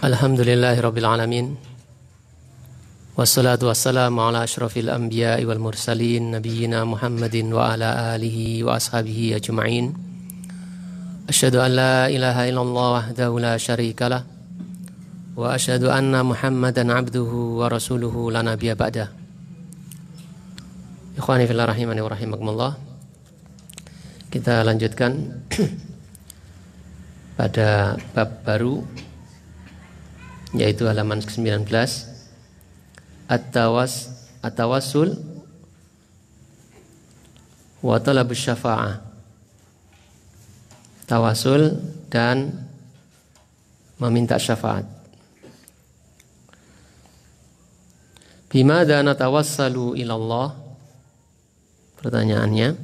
Alhamdulillahirabbil alamin. Wassalatu wassalamu ala asyrafil anbiya'i wal mursalin nabiyyina Muhammadin wa ala alihi wa ashabihi ajma'in. Asyhadu an la ilaha illallah wahdahu la syarikalah wa asyhadu anna Muhammadan abduhu wa rasuluhu la nabiyya ba'dah. Ikhwani fillah rahimani wa rahimakumullah. Kita lanjutkan pada bab baru, yaitu halaman ke-19, At-tawassul wa talabus syafa'ah. Tawasul dan meminta syafaat. Bimada natawassalu ilallah? Pertanyaannya,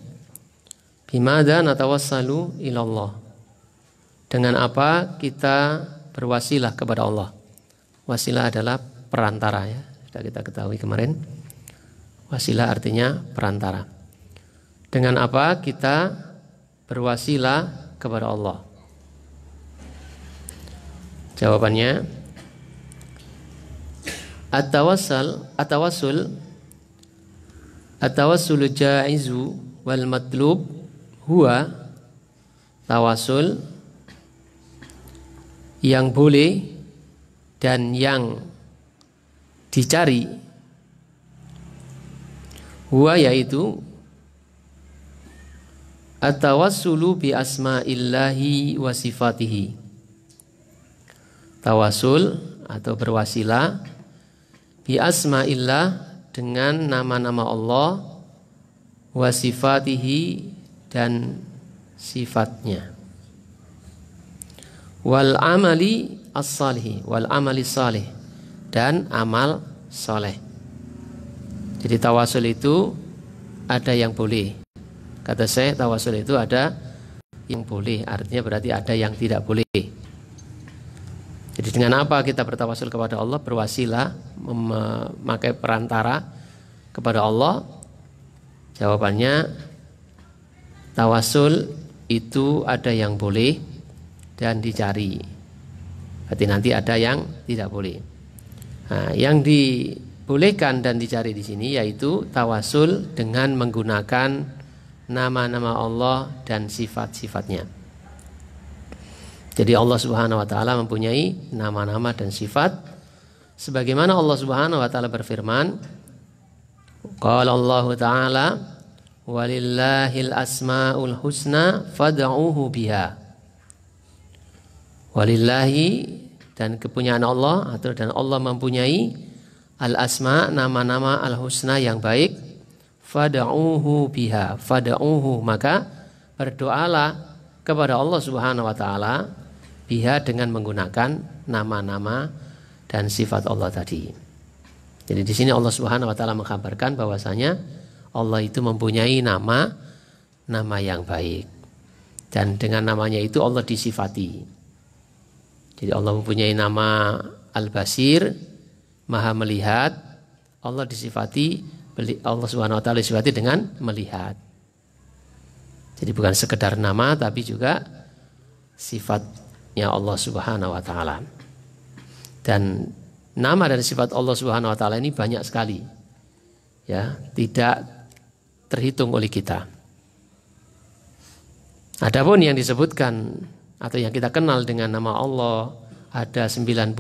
bimada natawassalu ilallah? Dengan apa kita berwasilah kepada Allah? Wasilah adalah perantara, ya. Sudah kita ketahui kemarin. Wasilah artinya perantara. Dengan apa kita berwasilah kepada Allah? Jawabannya, At-tawassul jaizu wal matlub huwa tawasul yang boleh dan yang dicari, huwa yaitu at-tawassulu bi asma'illahi wa sifatihi. Tawasul atau berwasilah bi asma'illah dengan nama-nama Allah, wa sifatihi dan sifatnya, wal amali as-salih, wal amali salih, dan amal soleh. Jadi tawasul itu ada yang boleh. Kata saya, tawasul itu ada yang boleh, artinya berarti ada yang tidak boleh. Jadi dengan apa kita bertawasul kepada Allah? Berwasilah, memakai perantara kepada Allah. Jawabannya, tawasul itu ada yang boleh dan dicari. Berarti nanti ada yang tidak boleh. Nah, yang dibolehkan dan dicari di sini yaitu tawasul dengan menggunakan nama-nama Allah dan sifat-sifatnya. Jadi Allah Subhanahu wa taala mempunyai nama-nama dan sifat sebagaimana Allah Subhanahu wa taala berfirman, qala Allah taala walillahil asmaul husna fad'uhu biha. Walillahi, dan kepunyaan Allah, atau dan Allah mempunyai al-asma, nama-nama al-husna yang baik, fad'uhu biha, fad'uhu, maka berdoalah kepada Allah Subhanahu wa taala biha, dengan menggunakan nama-nama dan sifat Allah tadi. Jadi di sini Allah Subhanahu wa taala mengkabarkan bahwasanya Allah itu mempunyai nama yang baik, dan dengan namanya itu Allah disifati. Jadi Allah mempunyai nama Al-Basir, Maha melihat. Allah disifati, Allah Subhanahu wa taala disifati dengan melihat. Jadi bukan sekedar nama, tapi juga sifatnya Allah Subhanahu wa taala. Dan nama dan sifat Allah Subhanahu wa taala ini banyak sekali. Ya, tidak terhitung oleh kita. Adapun yang disebutkan atau yang kita kenal dengan nama Allah ada 99,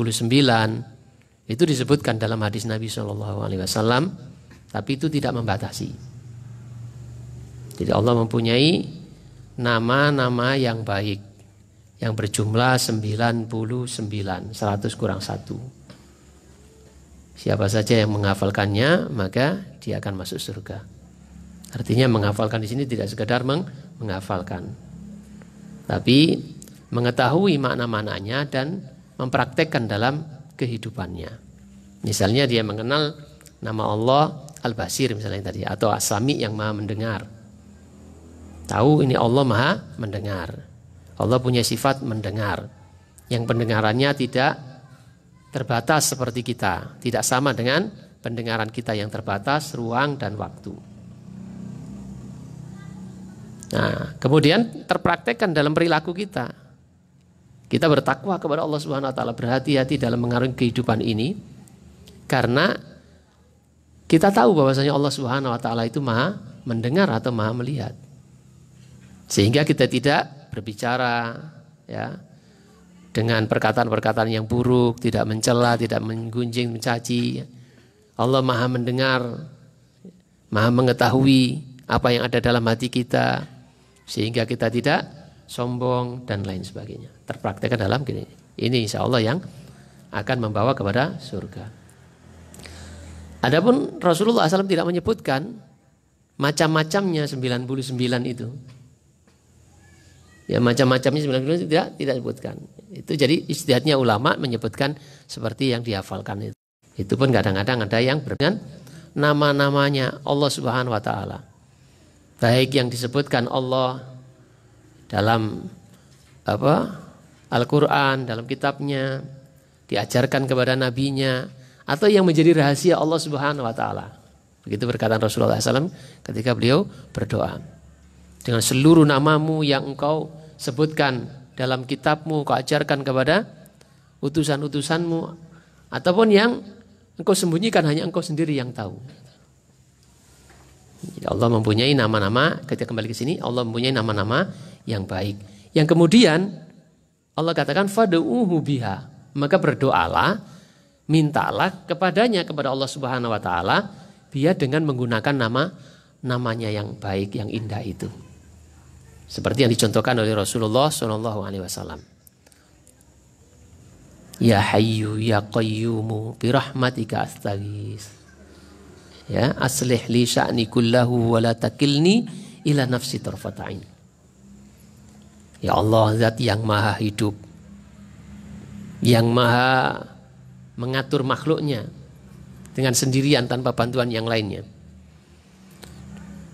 itu disebutkan dalam hadis Nabi SAW, tapi itu tidak membatasi. Jadi Allah mempunyai nama-nama yang baik yang berjumlah 99, 100 kurang 1. Siapa saja yang menghafalkannya maka dia akan masuk surga. Artinya menghafalkan di sini tidak sekadar menghafalkan, tapi mengetahui makna-maknanya dan mempraktekkan dalam kehidupannya. Misalnya dia mengenal nama Allah Al-Basir misalnya tadi, atau As-Sami yang maha mendengar. Tahu ini Allah maha mendengar. Allah punya sifat mendengar, yang pendengarannya tidak terbatas seperti kita, tidak sama dengan pendengaran kita yang terbatas ruang dan waktu. Nah, kemudian terpraktekkan dalam perilaku kita. Kita bertakwa kepada Allah Subhanahu wa taala, berhati-hati dalam mengarungi kehidupan ini karena kita tahu bahwasanya Allah Subhanahu wa taala itu Maha mendengar atau Maha melihat. Sehingga kita tidak berbicara ya dengan perkataan-perkataan yang buruk, tidak mencela, tidak menggunjing, mencaci. Allah Maha mendengar, Maha mengetahui apa yang ada dalam hati kita, sehingga kita tidak sombong dan lain sebagainya. Terpraktekkan dalam gini. Ini insya Allah yang akan membawa kepada surga. Adapun Rasulullah SAW tidak menyebutkan macam-macamnya 99 itu. Ya macam-macamnya 99 tidak disebutkan. Itu jadi ijtihadnya ulama menyebutkan seperti yang dihafalkan itu. Itu pun kadang-kadang ada yang dengan nama-namanya Allah Subhanahu wa taala. Baik yang disebutkan Allah dalam Al-Qur'an, dalam kitabnya, diajarkan kepada nabinya, atau yang menjadi rahasia Allah Subhanahu wa taala. Begitu perkataan Rasulullah SAW ketika beliau berdoa. Dengan seluruh namamu yang engkau sebutkan dalam kitabmu, kau ajarkan kepada utusan-utusanmu, ataupun yang engkau sembunyikan hanya engkau sendiri yang tahu. Allah mempunyai nama-nama, ketika kembali ke sini, Allah mempunyai nama-nama yang baik. Yang kemudian Allah katakan fad'uhu biha, maka berdoalah, mintalah kepadanya, kepada Allah Subhanahu wa taala, dia dengan menggunakan namanya yang baik, yang indah itu. Seperti yang dicontohkan oleh Rasulullah SAW. Ya Hayyu ya Qayyumu birahmatika astaghits. Ya, aslih li sya'ni kullahu wa la takilni ila nafsi tarfata'in. Ya Allah, zat yang maha hidup, yang maha mengatur makhluknya dengan sendirian tanpa bantuan yang lainnya.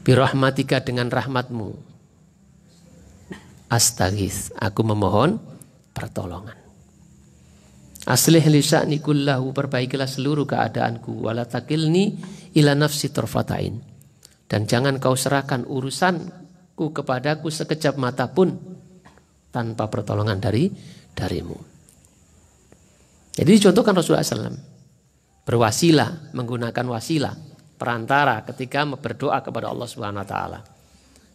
Birahmatika, dengan rahmatmu, astaghits, aku memohon pertolongan. Aslih li sya'ni kullahu, perbaikilah seluruh keadaanku, wala takilni ila nafsi tarfatain, dan jangan kau serahkan urusanku kepadaku sekejap mata pun tanpa pertolongan darimu. Jadi dicontohkan Rasulullah SAW berwasilah, menggunakan wasilah, perantara ketika berdoa kepada Allah Subhanahu wa taala.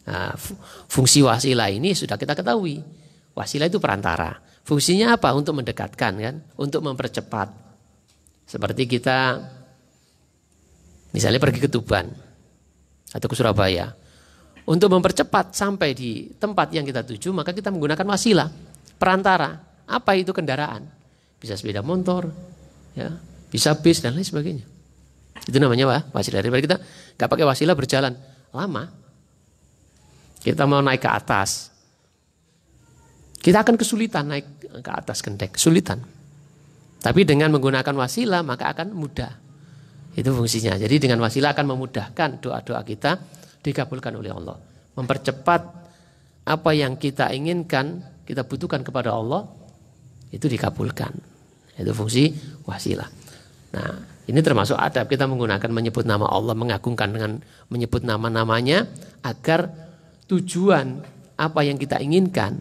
Nah, fungsi wasilah ini sudah kita ketahui. Wasilah itu perantara. Fungsinya apa? Untuk mendekatkan, kan? Untuk mempercepat. Seperti kita misalnya pergi ke Tuban atau ke Surabaya. Untuk mempercepat sampai di tempat yang kita tuju, maka kita menggunakan wasilah, perantara. Apa itu kendaraan? Bisa sepeda motor, ya, bisa bis dan lain sebagainya. Itu namanya apa? Wasilah. Daripada kita nggak pakai wasilah berjalan lama, kita mau naik ke atas, kita akan kesulitan naik ke atas kendek, kesulitan. Tapi dengan menggunakan wasilah maka akan mudah. Itu fungsinya. Jadi dengan wasilah akan memudahkan doa-doa kita dikabulkan oleh Allah. Mempercepat apa yang kita inginkan, kita butuhkan kepada Allah, itu dikabulkan. Itu fungsi wasilah. Nah, ini termasuk adab kita menggunakan menyebut nama Allah, mengagungkan dengan menyebut nama-namanya agar tujuan apa yang kita inginkan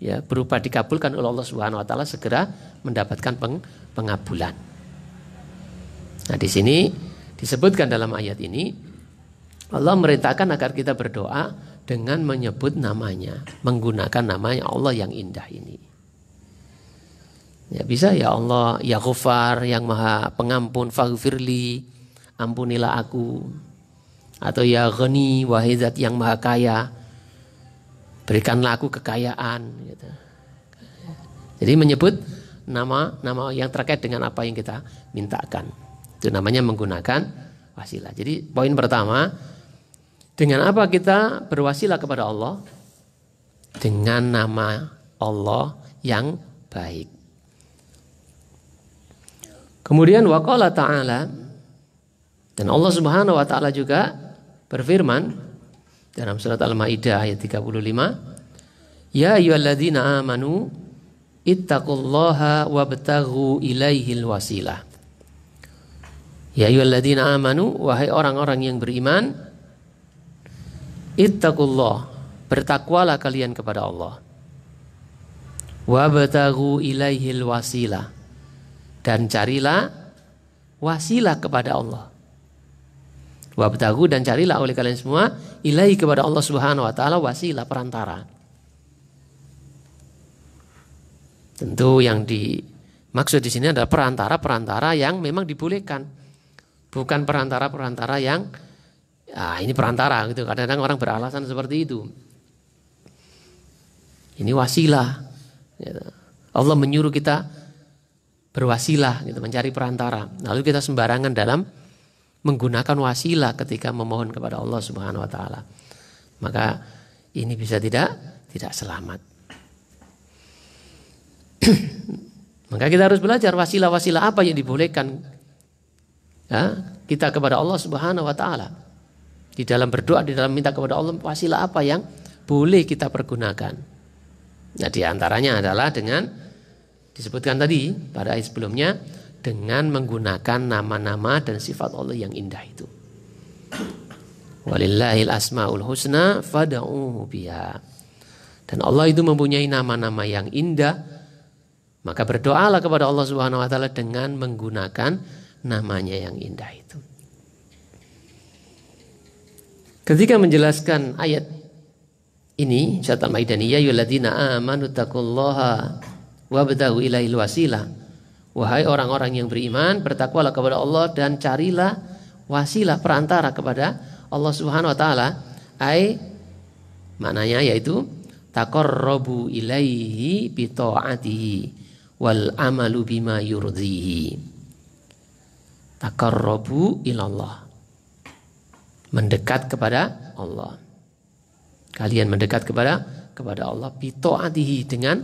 ya berupa dikabulkan oleh Allah Subhanahu wa taala segera mendapatkan pengabulan. Nah, di sini disebutkan dalam ayat ini Allah merintahkan agar kita berdoa dengan menyebut namanya, menggunakan namanya Allah yang indah ini. Ya bisa ya Allah, ya Ghafar, yang maha pengampun, faghfirli, ampunilah aku. Atau ya Ghani, wahai zat yang maha kaya, berikanlah aku kekayaan. Gitu. Jadi menyebut nama-nama yang terkait dengan apa yang kita mintakan. Itu namanya menggunakan wasilah. Jadi poin pertama, dengan apa kita berwasilah kepada Allah? Dengan nama Allah yang baik. Kemudian waqala ta'ala, dan Allah Subhanahu wa taala juga berfirman dalam surat Al-Maidah ayat 35, ya ayyuhalladzina amanu ittaqullaha wabtaghu ilaihil wasilah. Ya ayyuhalladzina amanu, wahai orang-orang yang beriman, ittaqullah, bertakwalah kalian kepada Allah. Wabtaghu ilaihil wasilah, dan carilah wasilah kepada Allah. Wabtaghu, dan carilah oleh kalian semua ilaihi kepada Allah Subhanahu wa taala wasilah, perantara. Tentu yang dimaksud di sini adalah perantara-perantara yang memang dibolehkan. Bukan perantara-perantara yang ini perantara gitu. Kadang-kadang orang beralasan seperti itu. Ini wasilah. Gitu. Allah menyuruh kita berwasilah, gitu, mencari perantara. Lalu kita sembarangan dalam menggunakan wasilah ketika memohon kepada Allah Subhanahu wa taala. Maka ini bisa tidak selamat. Maka kita harus belajar wasilah-wasilah apa yang dibolehkan kita kepada Allah Subhanahu wa taala. Di dalam berdoa, di dalam minta kepada Allah, wasilah apa yang boleh kita pergunakan. Nah, di antaranya adalah dengan disebutkan tadi pada ayat sebelumnya, dengan menggunakan nama-nama dan sifat Allah yang indah itu. Walillahil asmaul husna fad'uhu biha. Dan Allah itu mempunyai nama-nama yang indah, maka berdoalah kepada Allah Subhanahu wa taala dengan menggunakan namanya yang indah itu. Ketika menjelaskan ayat ini, surat Al-Maidah, ya ayyuhalladzina amanu taqullaha wabtaghu ilaihil wasilah. Wahai orang-orang yang beriman, bertakwalah kepada Allah dan carilah wasilah, perantara kepada Allah Subhanahu wa taala. Maknanya yaitu taqarrabu ilaihi bi ta'atihi wal amalu bima yurdihi. Taqarrabu ilallah, mendekat kepada Allah. Kalian mendekat kepada Allah bi ta'atihi, dengan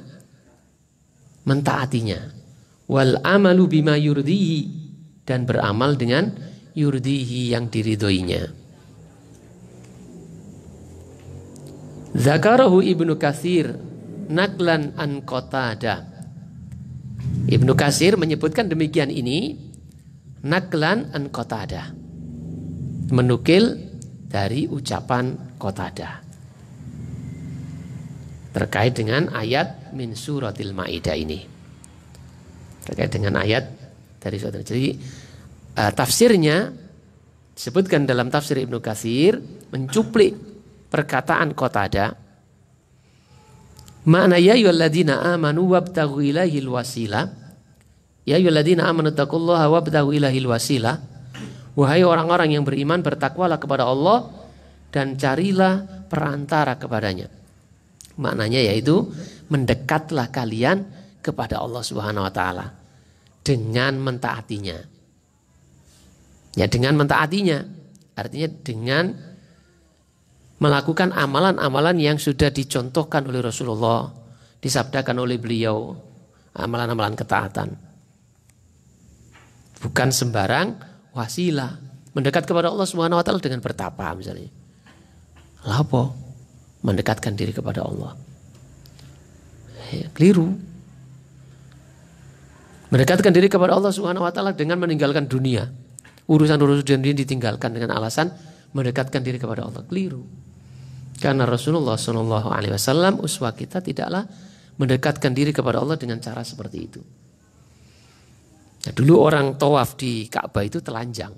mentaatinya. Wal amalu bima yurdihi, dan beramal dengan yurdihi, yang diridhoinya. Zakarahu Ibnu Katsir naklan an Qatadah. Ibnu Katsir menyebutkan demikian ini naklan an Qatadah, menukil dari ucapan Qatadah terkait dengan ayat min suratil Maidah ini. Terkait dengan ayat dari surat. Jadi tafsirnya disebutkan dalam tafsir Ibnu Katsir, mencuplik perkataan Qatadah. Makna ya ayyuhalladzina amanu wabtaghu ilaihil wasilah. Ya ayyuhalladzina amanu taqullaha wabtaghu ilaihil wasilah. Wahai orang-orang yang beriman, bertakwalah kepada Allah dan carilah perantara kepadanya. Maknanya yaitu mendekatlah kalian kepada Allah Subhanahu wa taala dengan mentaatinya. Ya, dengan mentaatinya artinya dengan melakukan amalan-amalan yang sudah dicontohkan oleh Rasulullah, disabdakan oleh beliau, amalan-amalan ketaatan. Bukan sembarang wasilah. Mendekat kepada Allah Subhanahu wa taala dengan bertapa misalnya. Apa? Mendekatkan diri kepada Allah. Keliru. Mendekatkan diri kepada Allah Subhanahu wa taala dengan meninggalkan dunia. Urusan-urusan dunia ditinggalkan dengan alasan mendekatkan diri kepada Allah. Keliru. Karena Rasulullah Shallallahu alaihi wasallam uswah kita tidaklah mendekatkan diri kepada Allah dengan cara seperti itu. Nah, dulu orang tawaf di Ka'bah itu telanjang.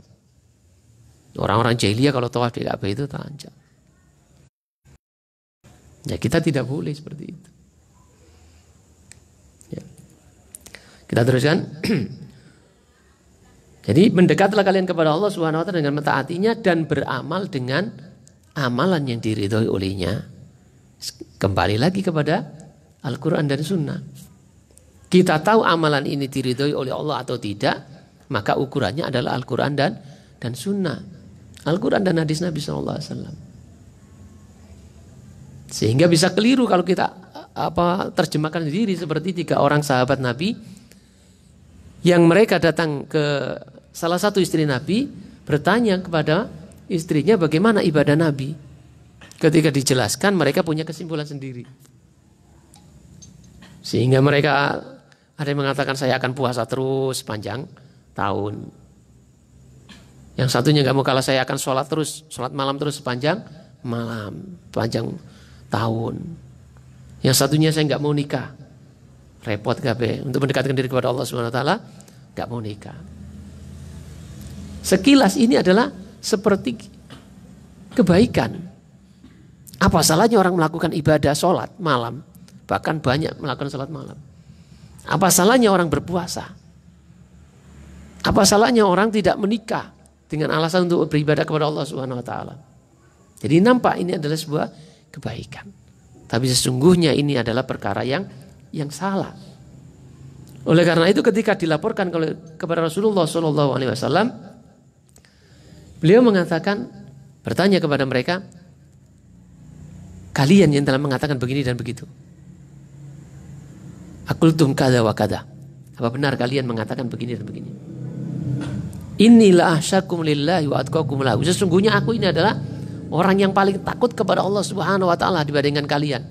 Orang-orang jahiliyah kalau tawaf di Ka'bah itu telanjang. Ya, kita tidak boleh seperti itu. Ya. Kita teruskan. Jadi mendekatlah kalian kepada Allah Subhanahu wa taala dengan mentaatinya dan beramal dengan amalan yang diridhoi olehnya. Kembali lagi kepada Al-Quran dan Sunnah. Kita tahu amalan ini diridhoi oleh Allah atau tidak, maka ukurannya adalah Al-Quran dan Sunnah. Al-Quran dan hadis Nabi SAW. Sehingga bisa keliru kalau kita terjemahkan sendiri seperti 3 orang sahabat Nabi yang mereka datang ke salah satu istri Nabi, bertanya kepada istrinya bagaimana ibadah Nabi. Ketika dijelaskan mereka punya kesimpulan sendiri. Sehingga mereka ada yang mengatakan saya akan puasa terus sepanjang tahun. Yang satunya nggak mau kalah, saya akan sholat malam terus sepanjang malam, panjang tahun. Yang satunya saya nggak mau nikah. repot kabeh untuk mendekatkan diri kepada Allah Subhanahu wa taala, enggak mau nikah. Sekilas ini adalah seperti kebaikan. Apa salahnya orang melakukan ibadah sholat malam, bahkan banyak melakukan sholat malam. Apa salahnya orang berpuasa? Apa salahnya orang tidak menikah dengan alasan untuk beribadah kepada Allah Subhanahu wa taala? Jadi nampak ini adalah sebuah kebaikan. Tapi sesungguhnya ini adalah perkara yang salah. Oleh karena itu ketika dilaporkan kepada Rasulullah SAW, beliau mengatakan, bertanya kepada mereka, kalian yang telah mengatakan begini dan begitu, akultum kada wa kada, apa benar kalian mengatakan begini dan begini? Inilah ahsyakum lillahi wa atqakum lahu. Sesungguhnya aku ini adalah orang yang paling takut kepada Allah Subhanahu wa taala dibandingkan kalian.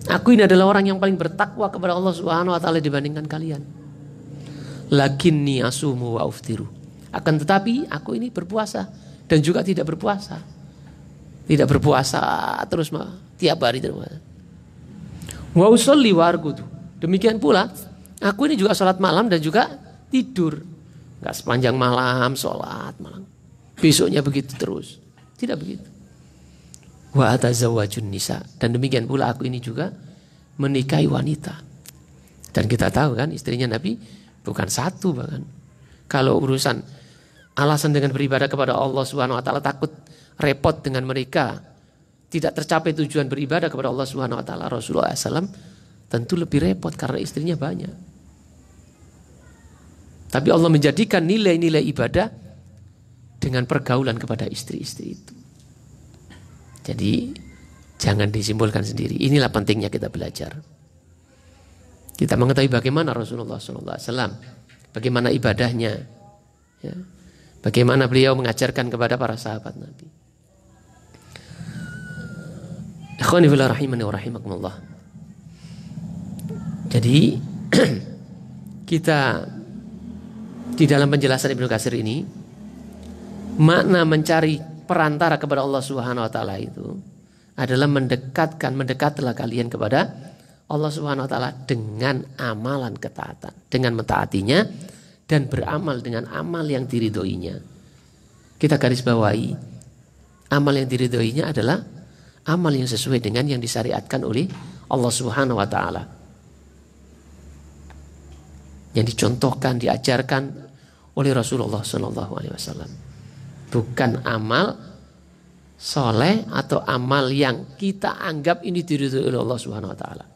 Aku ini adalah orang yang paling bertakwa kepada Allah Subhanahu wa taala dibandingkan kalian. Lakinni asumu wa uftiru. Akan tetapi aku ini berpuasa dan juga tidak berpuasa. Tidak berpuasa terus tiap hari terus. Wa usolli wa arqudu. Demikian pula aku ini juga sholat malam dan juga tidur. Enggak sepanjang malam sholat malam. Besoknya begitu terus. Tidak begitu. Wa atazawwajun nisa, dan demikian pula aku ini juga menikahi wanita. Dan kita tahu kan istrinya Nabi bukan satu bahkan. Kalau urusan alasan dengan beribadah kepada Allah Subhanahu wa taala takut repot dengan mereka, tidak tercapai tujuan beribadah kepada Allah Subhanahu wa taala, Rasulullah SAW tentu lebih repot karena istrinya banyak. Tapi Allah menjadikan nilai-nilai ibadah dengan pergaulan kepada istri-istri itu. Jadi jangan disimpulkan sendiri. Inilah pentingnya kita belajar. Kita mengetahui bagaimana Rasulullah SAW, bagaimana ibadahnya, ya, bagaimana beliau mengajarkan kepada para sahabat Nabi. Ikhwani fillah rahimani wa rahimakumullah. Jadi kita di dalam penjelasan Ibnu Katsir ini, makna mencari perantara kepada Allah Subhanahu wa taala itu adalah mendekatlah kalian kepada Allah Subhanahu wa taala dengan amalan ketaatan, dengan mentaatinya dan beramal dengan amal yang diridhoinya. Kita garis bawahi, amal yang diridhoinya adalah amal yang sesuai dengan yang disyariatkan oleh Allah Subhanahu wa taala. Yang dicontohkan, diajarkan oleh Rasulullah SAW. Bukan amal soleh atau amal yang kita anggap ini diridhoi oleh Allah Subhanahu wa taala.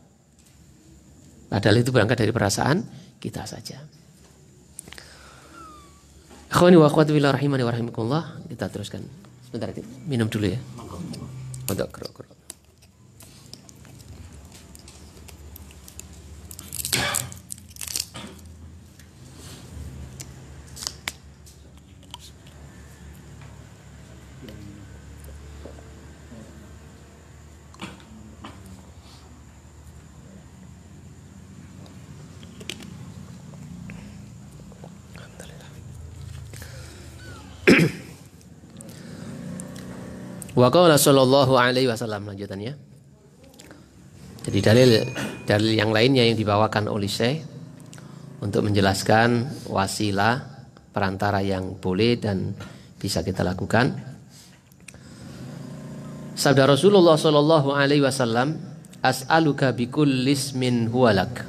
Padahal itu berangkat dari perasaan kita saja. Akhwani wa akhwati fillah rahimani wa rahimakumullah, kita teruskan. Sebentar, minum dulu ya. Untuk kerok-kerok. Wa qala sallallahu alaihi wasallam, lanjutannya. Jadi dalil yang lainnya yang dibawakan oleh Syekh untuk menjelaskan wasilah perantara yang boleh dan bisa kita lakukan. Sabda Rasulullah sallallahu alaihi wasallam, as'aluka bikulli ismin huwalak.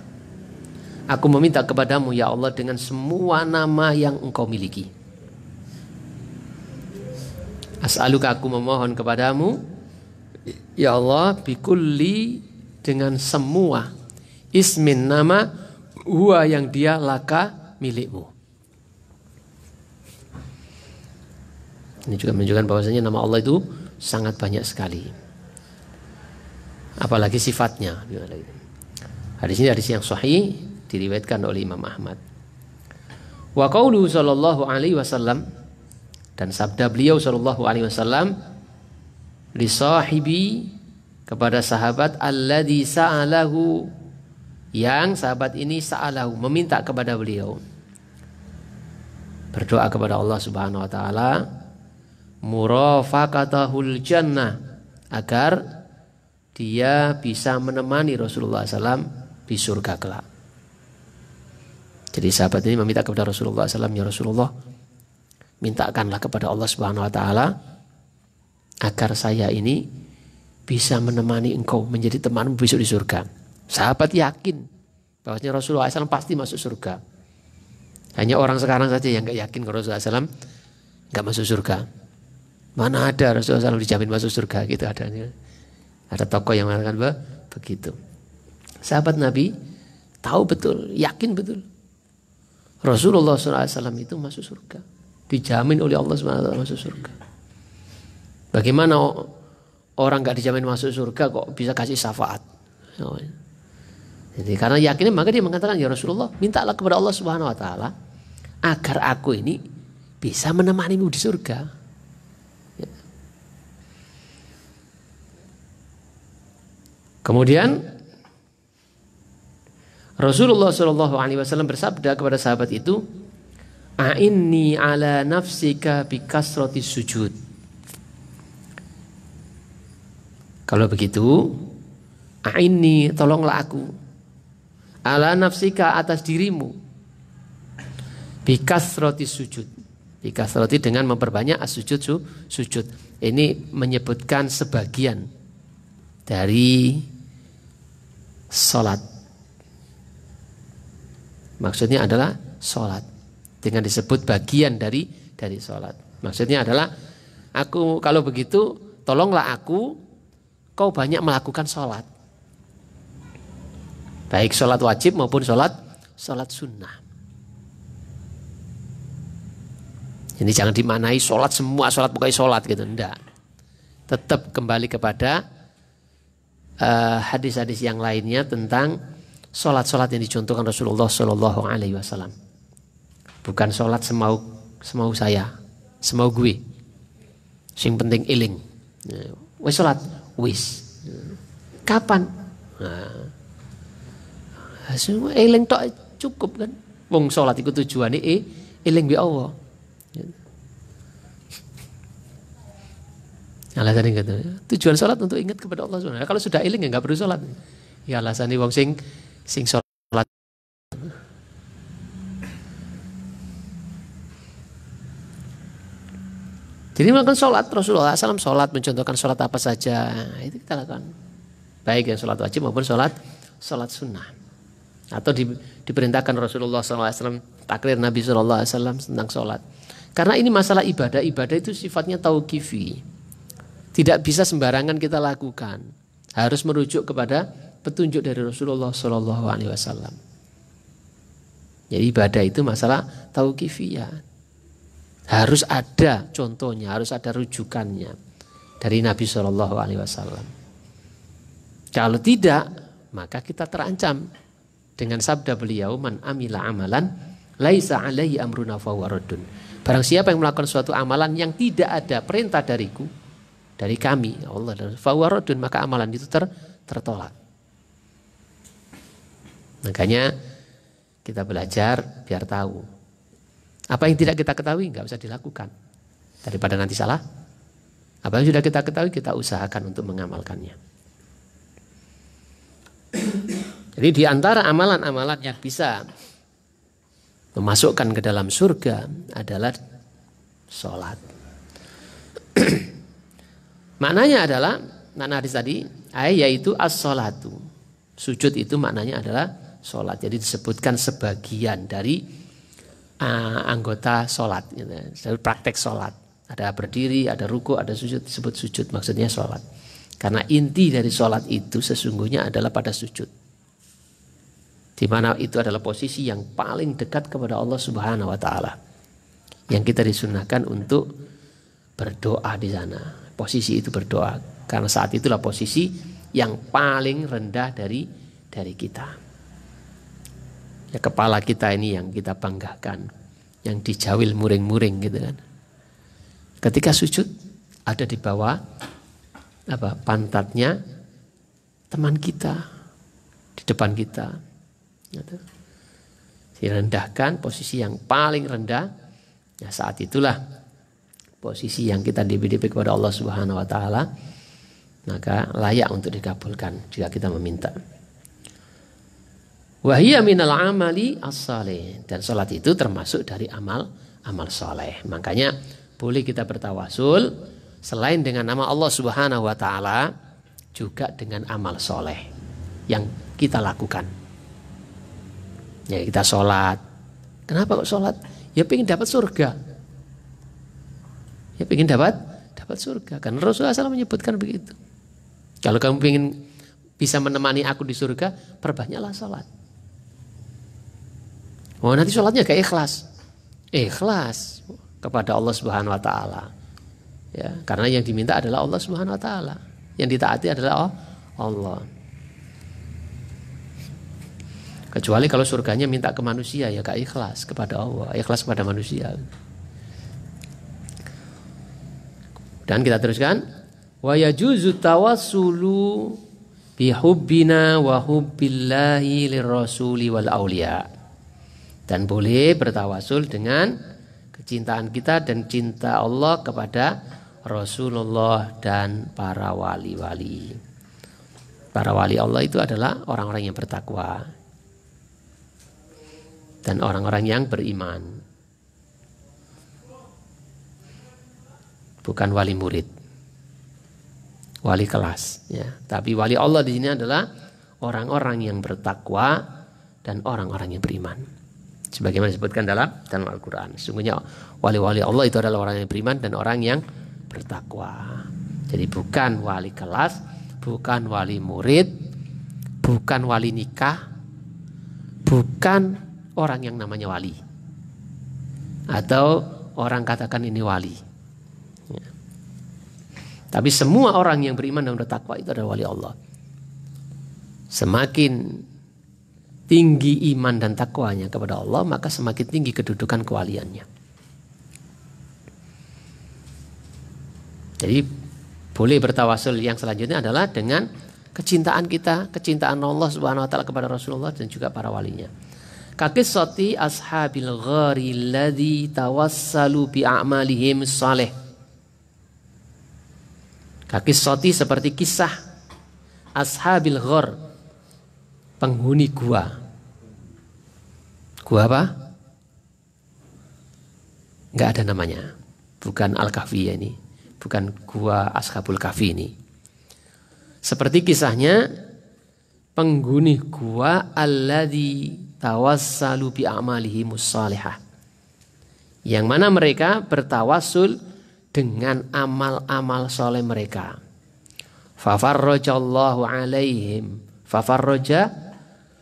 Aku meminta kepadamu ya Allah dengan semua nama yang engkau miliki. As'aluka, aku memohon kepadamu ya Allah, bikulli, dengan semua, ismin, nama, huwa, yang dia laka, milikmu. Ini juga menunjukkan bahwasanya nama Allah itu sangat banyak sekali, apalagi sifatnya. Hadis ini hadis yang sahih, diriwayatkan oleh Imam Ahmad. Wa qauluhu sallallahu alaihi wasallam, dan sabda beliau sallallahu alaihi wasallam, li sahibi, kepada sahabat, alladzi sa'alahu, yang sahabat ini sa'alahu, meminta kepada beliau, berdoa kepada Allah Subhanahu wa taala, murafaqatahul jannah, agar dia bisa menemani Rasulullah SAW di surga kelak. Jadi sahabat ini meminta kepada Rasulullah SAW, ya Rasulullah, mintakanlah kepada Allah Subhanahu Wa Taala agar saya ini bisa menemani engkau menjadi temanmu besok di surga. Sahabat yakin bahwasanya Rasulullah SAW pasti masuk surga. Hanya orang sekarang saja yang nggak yakin kalau Rasulullah SAW nggak masuk surga. Mana ada Rasulullah SAW dijamin masuk surga gitu adanya. Ada tokoh yang mengatakan begitu. Sahabat Nabi tahu betul, yakin betul. Rasulullah SAW itu masuk surga. Dijamin oleh Allah SWT masuk surga. Bagaimana orang nggak dijamin masuk surga kok bisa kasih syafaat? Jadi karena yakinnya maka dia mengatakan, ya Rasulullah, mintalah kepada Allah Subhanahu Wa Taala agar aku ini bisa menemanimu di surga. Ya. Kemudian Rasulullah SAW bersabda kepada sahabat itu, "A'inni ala nafsika bi kasrati sujud." Kalau begitu, a'inni, tolonglah aku, ala nafsika, atas dirimu, bi kasrati sujud. Bi kasrati dengan memperbanyak as-sujud, sujud. Ini menyebutkan sebagian dari salat. Maksudnya adalah sholat. Dengan disebut bagian dari sholat. Maksudnya adalah, aku kalau begitu tolonglah aku, kau banyak melakukan sholat. Baik sholat wajib maupun sholat sunnah. Jadi jangan dimanai sholat semua, sholat pokoknya sholat gitu. Enggak. Tetap kembali kepada hadis-hadis yang lainnya tentang sholat-sholat yang dicontohkan Rasulullah Shallallahu Alaihi Wasallam. Bukan sholat semau saya, semau gue. Sing penting eling. Wis sholat, wis. Kapan? Semua eling tok cukup kan? Wong sholat itu tujuannya eling bi Allah. Alasannya gitu. Tujuan sholat untuk ingat kepada Allah Subhanahu. Kalau sudah eling ya nggak perlu sholat. Ya alasannya wong sing sholat. Jadi melakukan sholat, Rasulullah SAW sholat, mencontohkan sholat apa saja, itu kita lakukan. Baik yang sholat wajib maupun sholat sunnah. Atau diperintahkan Rasulullah SAW, takrir Nabi SAW tentang sholat. Karena ini masalah ibadah itu sifatnya tauqifi. Tidak bisa sembarangan kita lakukan. Harus merujuk kepada petunjuk dari Rasulullah SAW. Jadi ibadah itu masalah tauqifiyah. Harus ada contohnya, harus ada rujukannya dari Nabi SAW. Kalau tidak, maka kita terancam dengan sabda beliau, man amila amalan laisa alaihi amruna fahuwa raddun. Barang siapa yang melakukan suatu amalan yang tidak ada perintah dariku, dari kami, Allah dan fahuwa raddun, maka amalan itu tertolak. Makanya kita belajar biar tahu. Apa yang tidak kita ketahui nggak usah dilakukan. Daripada nanti salah. Apa yang sudah kita ketahui kita usahakan untuk mengamalkannya. Jadi di antara amalan-amalan yang bisa memasukkan ke dalam surga adalah sholat. Maknanya adalah, makna hadis tadi, yaitu as-sholatu. Sujud itu maknanya adalah sholat. Jadi disebutkan sebagian dari anggota sholat, gitu. Praktek sholat. Ada berdiri, ada ruku, ada sujud, disebut sujud. Maksudnya sholat. Karena inti dari sholat itu sesungguhnya adalah pada sujud. Di mana itu adalah posisi yang paling dekat kepada Allah Subhanahu Wa Taala. Yang kita disunahkan untuk berdoa di sana. Posisi itu berdoa. Karena saat itulah posisi yang paling rendah dari kita. Ya, kepala kita ini yang kita banggakan, yang dijawil muring-muring gitu kan. Ketika sujud ada di bawah pantatnya teman kita, di depan kita. Gitu. Direndahkan, posisi yang paling rendah. Ya, saat itulah posisi yang kita diberi kepada Allah Subhanahu Wa Taala, maka layak untuk dikabulkan jika kita meminta. Wahiyya minal amali as-salih. Dan sholat itu termasuk dari amal soleh. Makanya boleh kita bertawasul selain dengan nama Allah Subhanahu wa Ta'ala, juga dengan amal soleh yang kita lakukan. Ya, kita sholat. Kenapa kok sholat? Ya pengen dapat surga. Ya pengen dapat surga. Karena Rasulullah SAW menyebutkan begitu. Kalau kamu pengen bisa menemani aku di surga, perbanyaklah sholat. Oh, nanti sholatnya gak ikhlas. Ikhlas kepada Allah Subhanahu wa Ta'ala. Ya, karena yang diminta adalah Allah Subhanahu wa Ta'ala. Yang ditaati adalah Allah. Kecuali kalau surganya minta ke manusia, ya gak ikhlas kepada Allah, ikhlas kepada manusia. Dan kita teruskan, wa yajuzu tawassulu bihubbina wa hubbillahi lirrasuli wal auliya. Dan boleh bertawasul dengan kecintaan kita dan cinta Allah kepada Rasulullah dan para wali-wali. Para wali Allah itu adalah orang-orang yang bertakwa dan orang-orang yang beriman. Bukan wali murid, wali kelas, ya. Tapi wali Allah di sini adalah orang-orang yang bertakwa dan orang-orang yang beriman. Sebagaimana disebutkan dalam Al-Quran. Sesungguhnya wali-wali Allah itu adalah orang yang beriman dan orang yang bertakwa. Jadi bukan wali kelas, bukan wali murid, bukan wali nikah, bukan orang yang namanya wali. Atau orang katakan ini wali. Ya. Tapi semua orang yang beriman dan bertakwa itu adalah wali Allah. Semakin tinggi iman dan takwanya kepada Allah, maka semakin tinggi kedudukan kewaliannya. Jadi boleh bertawasul yang selanjutnya adalah dengan kecintaan kita, kecintaan Allah Subhanahu wa Ta'ala kepada Rasulullah dan juga para walinya. Kakisati ashabil ghari alladzi tawassalu bi a'malihim salih. Kakisati seperti kisah ashabil ghar, penghuni gua. Gua apa? Enggak ada namanya. Bukan Al-Kahfi ini. Bukan gua Ashabul Kahfi ini. Seperti kisahnya penghuni gua alladzi tawassalu bi a'malihimus salihah. Yang mana mereka bertawassul dengan amal-amal soleh mereka. Fafarrajallahu alaihim.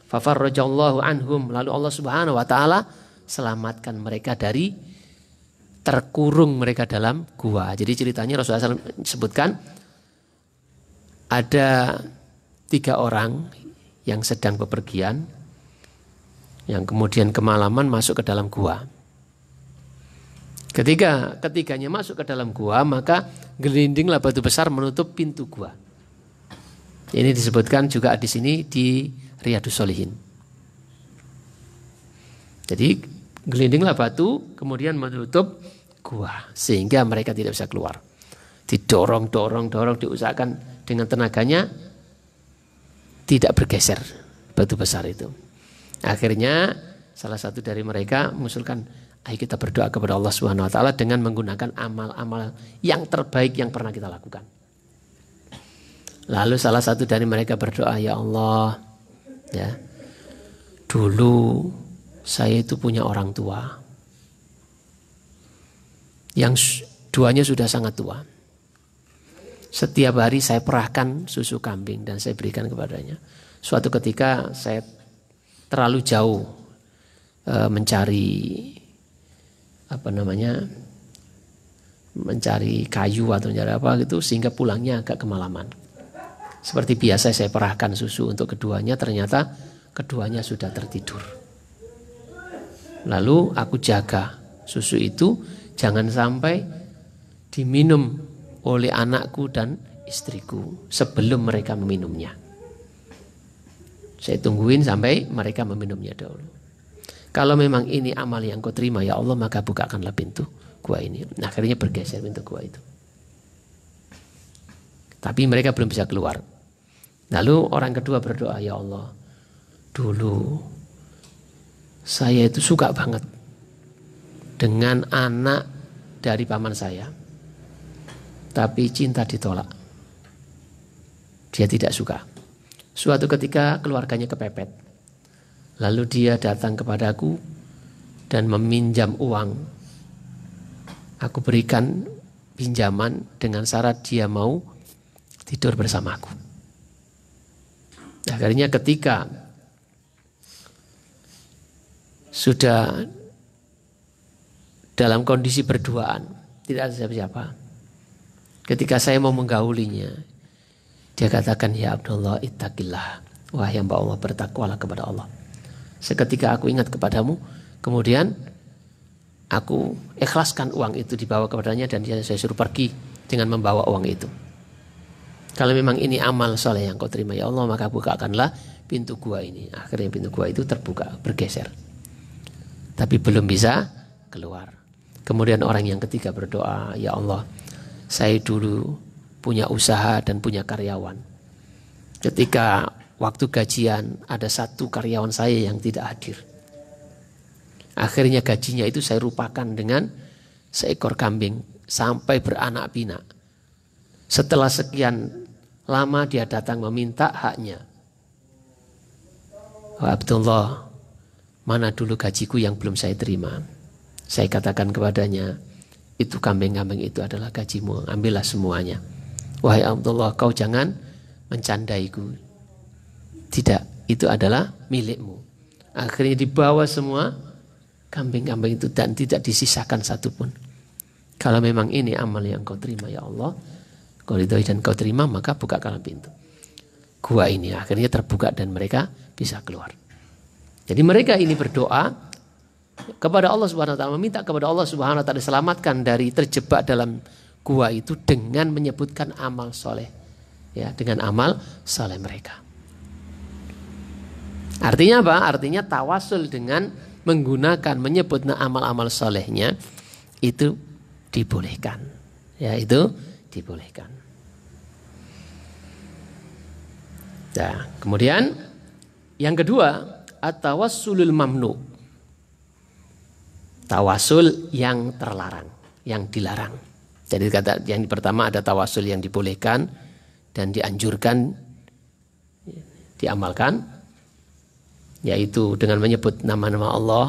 Fafarrajallahu anhum. Lalu Allah Subhanahu wa Ta'ala selamatkan mereka dari terkurung mereka dalam gua. Jadi ceritanya Rasulullah SAW sebutkan ada 3 orang yang sedang bepergian, yang kemudian kemalaman masuk ke dalam gua. Ketiganya masuk ke dalam gua, maka gelindinglah batu besar menutup pintu gua. Ini disebutkan juga di sini di Riyadhus Shalihin. Jadi gelindinglah batu kemudian menutup gua sehingga mereka tidak bisa keluar. Didorong, diusahakan dengan tenaganya tidak bergeser batu besar itu. Akhirnya salah satu dari mereka mengusulkan, ayo kita berdoa kepada Allah Subhanahu wa Ta'ala dengan menggunakan amal-amal yang terbaik yang pernah kita lakukan. Lalu salah satu dari mereka berdoa, ya Allah, ya, dulu saya itu punya orang tua yang duanya sudah sangat tua. Setiap hari saya perahkan susu kambing dan saya berikan kepadanya. Suatu ketika saya terlalu jauh mencari mencari kayu atau mencari apa gitu, sehingga pulangnya agak kemalaman. Seperti biasa saya perahkan susu untuk keduanya, ternyata keduanya sudah tertidur. Lalu aku jaga susu itu jangan sampai diminum oleh anakku dan istriku sebelum mereka meminumnya. Saya tungguin sampai mereka meminumnya dahulu. Kalau memang ini amal yang kau terima ya Allah, maka bukakanlah pintu gua ini. Nah, akhirnya bergeser pintu gua itu. Tapi mereka belum bisa keluar. Lalu orang kedua berdoa, ya Allah, dulu saya itu suka banget dengan anak dari paman saya, tapi cinta ditolak. Dia tidak suka. Suatu ketika keluarganya kepepet, lalu dia datang kepadaku dan meminjam uang. Aku berikan pinjaman dengan syarat dia mau tidur bersamaku. Akhirnya ketika sudah dalam kondisi berduaan, tidak ada siapa-siapa, ketika saya mau menggaulinya, dia katakan, ya Abdullah ittaqillah, wahai hamba Allah, bertakwalah kepada Allah. Seketika aku ingat kepadamu, kemudian aku ikhlaskan uang itu dibawa kepadanya dan saya suruh pergi dengan membawa uang itu. Kalau memang ini amal soleh yang kau terima ya Allah, maka bukakanlah pintu gua ini. Akhirnya pintu gua itu terbuka, bergeser. Tapi belum bisa keluar. Kemudian orang yang ketiga berdoa, ya Allah, saya dulu punya usaha dan punya karyawan. Ketika waktu gajian ada satu karyawan saya yang tidak hadir. Akhirnya gajinya itu saya rupakan dengan seekor kambing sampai beranak pinak. Setelah sekian lama dia datang meminta haknya. Wah Abdullah, mana dulu gajiku yang belum saya terima? Saya katakan kepadanya, itu kambing-kambing itu adalah gajimu, ambillah semuanya. Wahai Abdullah, kau jangan mencandaiku. Tidak, itu adalah milikmu. Akhirnya dibawa semua kambing-kambing itu dan tidak disisakan satupun. Kalau memang ini amal yang kau terima ya Allah, kau ridhoi dan kau terima, maka bukakanlah pintu gua ini. Akhirnya terbuka dan mereka bisa keluar. Jadi mereka ini berdoa kepada Allah Subhanahu wa taala, meminta kepada Allah Subhanahu wa taala diselamatkan dari terjebak dalam gua itu dengan menyebutkan amal soleh, ya, dengan amal soleh mereka. Artinya apa? Artinya tawasul dengan menggunakan menyebut amal-amal solehnya itu dibolehkan, ya, itu dibolehkan. Nah, kemudian yang kedua, at-tawassulul mamnu. Tawasul yang terlarang, yang dilarang. Jadi kata yang pertama ada tawasul yang dibolehkan dan dianjurkan, diamalkan, yaitu dengan menyebut nama-nama Allah,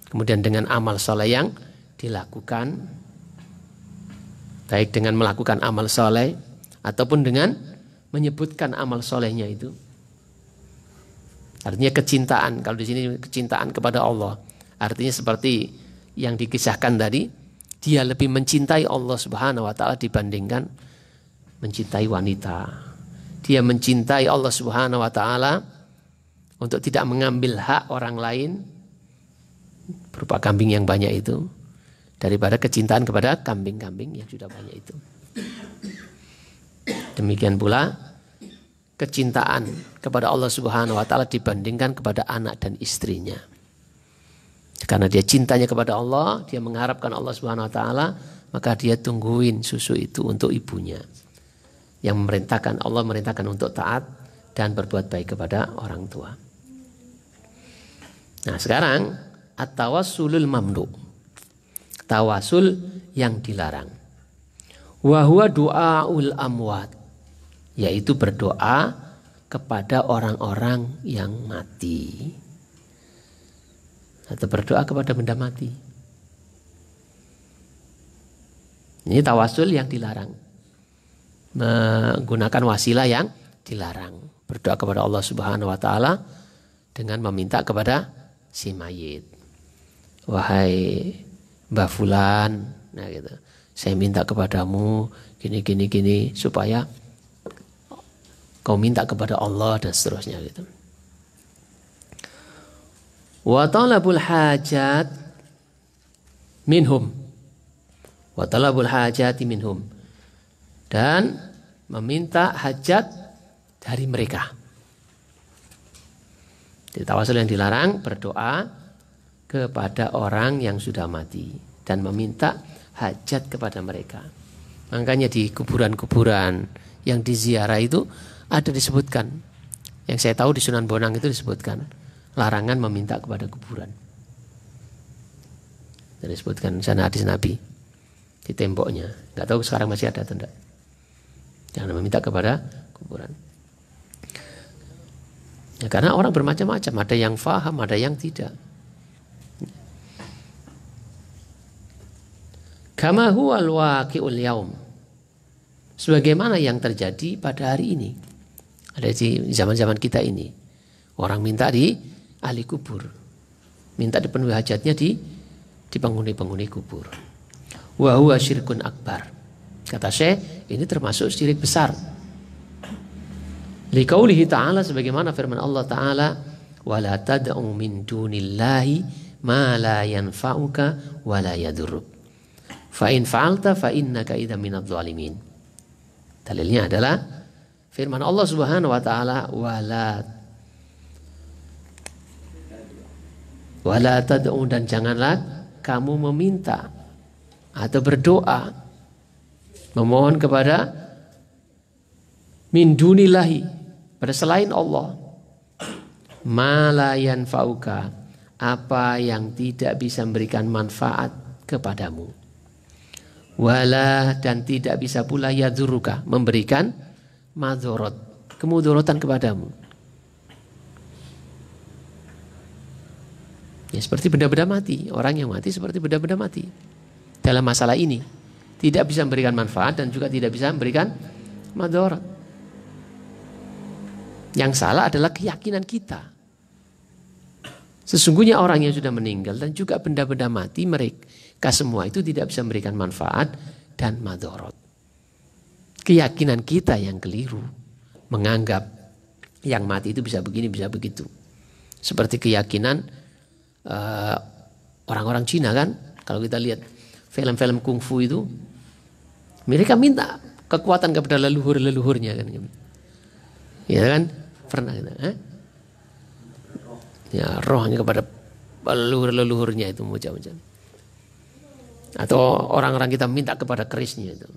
kemudian dengan amal soleh yang dilakukan, baik dengan melakukan amal soleh ataupun dengan menyebutkan amal solehnya itu. Artinya kecintaan, kalau di sini kecintaan kepada Allah. Artinya seperti yang dikisahkan tadi, dia lebih mencintai Allah Subhanahu wa taala dibandingkan mencintai wanita. Dia mencintai Allah Subhanahu wa taala untuk tidak mengambil hak orang lain berupa kambing yang banyak itu daripada kecintaan kepada kambing-kambing yang sudah banyak itu. Demikian pula kecintaan kepada Allah Subhanahu wa taala dibandingkan kepada anak dan istrinya. Karena dia cintanya kepada Allah, dia mengharapkan Allah Subhanahu wa taala, maka dia tungguin susu itu untuk ibunya. Yang memerintahkan, Allah memerintahkan untuk taat dan berbuat baik kepada orang tua. Nah, sekarang at-tawassulul mamnu. Tawasul yang dilarang. Wa huwa du'aul amwat, yaitu berdoa kepada orang-orang yang mati. Atau berdoa kepada benda mati. Ini tawasul yang dilarang. Menggunakan wasilah yang dilarang. Berdoa kepada Allah Subhanahu wa taala dengan meminta kepada si mayit. Wahai Mbah Fulan, nah gitu. Saya minta kepadamu gini supaya kau minta kepada Allah dan seterusnya gitu. Wa talabul hajat minhum. Wa talabul hajati minhum. Dan meminta hajat dari mereka. Jadi tawasul yang dilarang berdoa kepada orang yang sudah mati dan meminta hajat kepada mereka. Makanya di kuburan-kuburan yang diziarah itu ada disebutkan. Yang saya tahu di Sunan Bonang itu disebutkan. larangan meminta kepada kuburan. Dan disebutkan sana hadis Nabi di temboknya. Nggak tahu sekarang masih ada atau tidak. Jangan meminta kepada kuburan. Ya, karena orang bermacam-macam, ada yang faham, ada yang tidak. Kama huwal waqi'ul yaum. Sebagaimana yang terjadi pada hari ini. Ada di zaman-zaman kita ini. Orang minta di ahli kubur. Minta dipenuhi hajatnya di penghuni-penghuni kubur. Wa huwa syirkun akbar. Kata Syekh, ini termasuk syirik besar. Liqaulihi ta'ala, sebagaimana firman Allah Ta'ala, wala tad'u min dunillahi ma la yanfa'uka wa la yadurruk. Fa in fa'alta fa innaka idzan minadh dhalimin. Dalilnya adalah firman Allah Subhanahu wa taala, wala tad'u, dan janganlah kamu meminta atau berdoa memohon kepada min dunillahi, pada selain Allah, ma la yanfa'uka, apa yang tidak bisa memberikan manfaat kepadamu. Wala, dan tidak bisa pula yadzuruka, memberikan madzorot, kemudorotan kepadamu. Ya, seperti benda-benda mati. Orang yang mati seperti benda-benda mati. Dalam masalah ini tidak bisa memberikan manfaat dan juga tidak bisa memberikan madzorot. Yang salah adalah keyakinan kita. Sesungguhnya orang yang sudah meninggal dan juga benda-benda mati, mereka semua itu tidak bisa memberikan manfaat dan madorot. Keyakinan kita yang keliru, menganggap yang mati itu bisa begini, bisa begitu. Seperti keyakinan orang-orang Cina kan, kalau kita lihat film-film kungfu itu, mereka minta kekuatan kepada leluhur-leluhurnya kan. Ya kan? Pernah kita, ya, rohnya kepada leluhur-leluhurnya itu macam-macam. Atau orang-orang kita minta kepada kerisnya itu.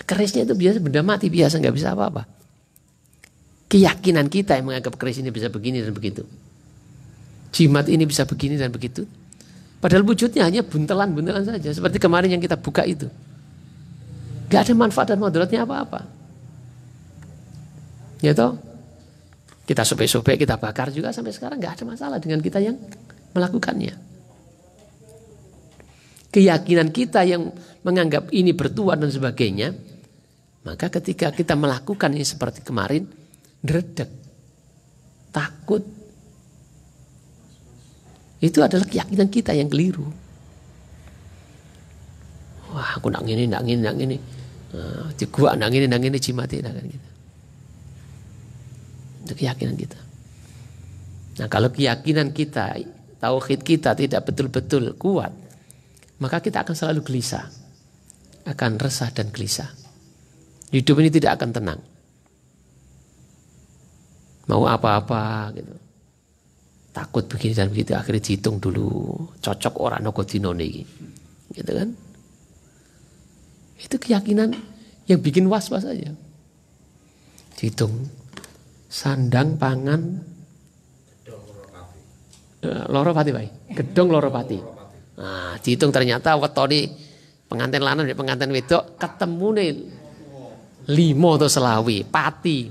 Kerisnya itu biasa benda mati biasa, nggak bisa apa-apa. Keyakinan kita yang menganggap keris ini bisa begini dan begitu. Jimat ini bisa begini dan begitu. Padahal wujudnya hanya buntelan-buntelan saja. Seperti kemarin yang kita buka itu. Nggak ada manfaat dan mudaratnya apa-apa. Ya toh? Kita sobek-sobek, kita bakar juga sampai sekarang nggak ada masalah dengan kita yang melakukannya. Keyakinan kita yang menganggap ini bertuhan dan sebagainya, maka ketika kita melakukan ini seperti kemarin, dredeg, takut, itu adalah keyakinan kita yang keliru. Wah, aku nak ini. Di gua nak ini cimati nak gitu. Itu keyakinan kita. Nah, kalau keyakinan kita, tauhid kita tidak betul-betul kuat, maka kita akan selalu gelisah, akan resah dan gelisah. Hidup ini tidak akan tenang. Mau apa-apa gitu, takut begini dan begitu, akhirnya dihitung dulu, cocok orang nogo dino niki, gitu kan? Itu keyakinan yang bikin was-was aja. Dihitung, sandang pangan, loro pati bae, gedong loro pati. Nah, dihitung ternyata wetone pengantin lanang dan pengantin wedok ketemu nih 5 atau selawi pati.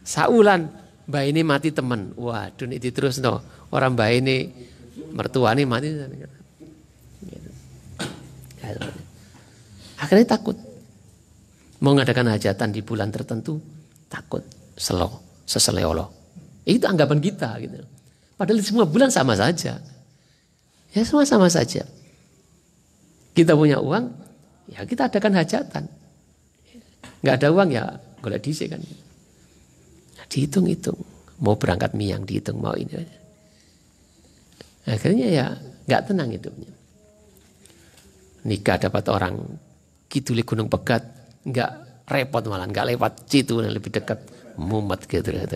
Saulan mbak ini mati temen. Waduh nih diterus no. Orang mbak ini mertua ini mati. Akhirnya takut. Mau ngadakan hajatan di bulan tertentu, takut, seseleolo. Itu anggapan kita gitu. Padahal semua bulan sama saja. Ya semua sama saja. Kita punya uang, ya kita adakan hajatan. Nggak ada uang ya golek dhisik kan. Nah, dihitung-hitung. Mau berangkat miang dihitung, mau ini. Akhirnya ya nggak tenang hidupnya. Nikah dapat orang kiduli Gunung Pegat, nggak repot malah, nggak lewat situ yang lebih dekat, mumet gitu. Ya,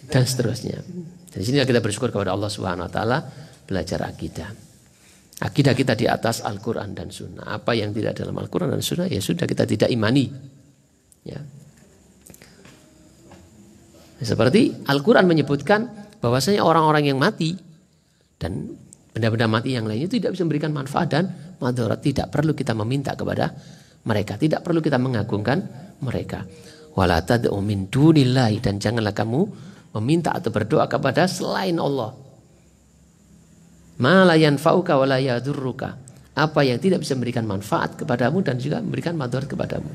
dan seterusnya. Dari sini kita bersyukur kepada Allah Subhanahu wa taala, belajar akidah. Akidah kita di atas Al-Qur'an dan Sunnah. Apa yang tidak dalam Al-Qur'an dan Sunnah ya sudah kita tidak imani. Ya. Seperti Al-Quran menyebutkan bahwasanya orang-orang yang mati dan benda-benda mati yang lainnya tidak bisa memberikan manfaat dan madarat. Tidak perlu kita meminta kepada mereka, tidak perlu kita mengagungkan mereka. Wala tad'u min dunillahi, dan janganlah kamu meminta atau berdoa kepada selain Allah. Ma la yanfa'uka wa la yadurruka, apa yang tidak bisa memberikan manfaat kepadamu dan juga memberikan madarat kepadamu.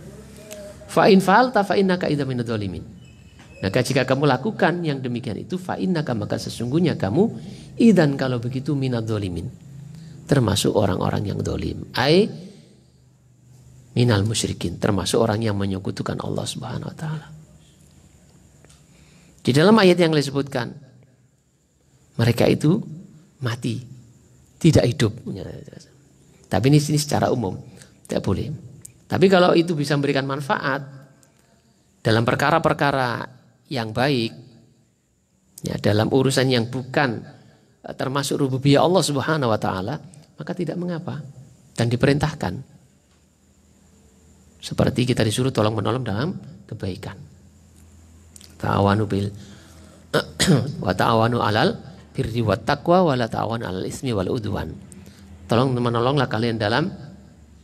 Fa in fa'alta fa innaka idza minadh dhalimin. Maka jika kamu lakukan yang demikian itu, fa innaka, maka sesungguhnya kamu idzan, kalau begitu, minadh dhalimin, termasuk orang-orang yang zalim. Ai minal musyrikin, termasuk orang yang menyekutukan Allah Subhanahu wa taala. Di dalam ayat yang disebutkan mereka itu mati, tidak hidup. Tapi ini secara umum tidak boleh. Tapi kalau itu bisa memberikan manfaat dalam perkara-perkara yang baik, ya, dalam urusan yang bukan termasuk rububiyah Allah Subhanahu wa taala, maka tidak mengapa dan diperintahkan. Seperti kita disuruh tolong-menolong dalam kebaikan. Ta'awanu bil wa ta'awanu 'alal birri wat taqwa wa la ta'awanu 'alal ismi wal udwan. Tolong menolonglah kalian dalam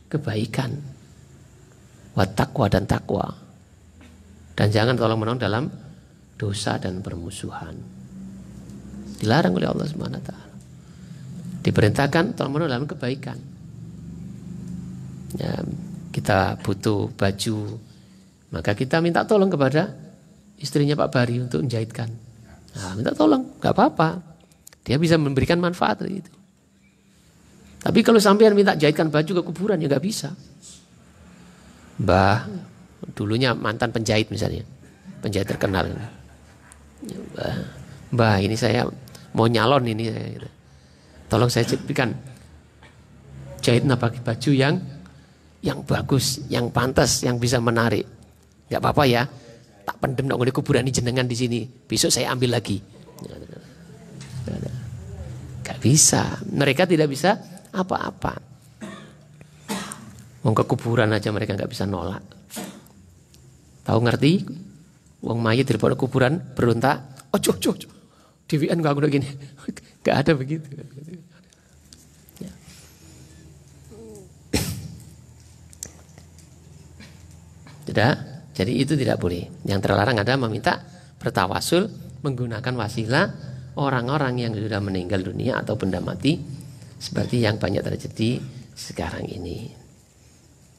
kebaikan, wat taqwa, dan takwa. Dan jangan tolong-menolong dalam dosa dan permusuhan. Dilarang oleh Allah Subhanahu wa taala. Diperintahkan tolong-menolong dalam kebaikan. Ya, kita butuh baju, maka kita minta tolong kepada istrinya Pak Bari untuk menjahitkan. Nah, minta tolong, nggak apa-apa. Dia bisa memberikan manfaat dari itu. Tapi kalau sampean minta jahitkan baju ke kuburan, ya nggak bisa. Mbah, dulunya mantan penjahit misalnya, penjahit terkenal. Mbah, ini saya mau nyalon ini. Tolong saya berikan jahitnya pakai baju yang bagus, yang pantas, yang bisa menarik. Nggak apa-apa ya. Tak pendem dong di kuburan ini jenengan di sini. Besok saya ambil lagi. Gak bisa. Mereka tidak bisa apa-apa. Wong ke kuburan aja mereka gak bisa nolak. Tahu ngerti? Wong mayit di depan kuburan berontak. Ojo. Dewian gak gini. Gak ada begitu. Tidak. Jadi itu tidak boleh. Yang terlarang adalah meminta bertawasul menggunakan wasilah orang-orang yang sudah meninggal dunia atau benda mati, seperti yang banyak terjadi sekarang ini.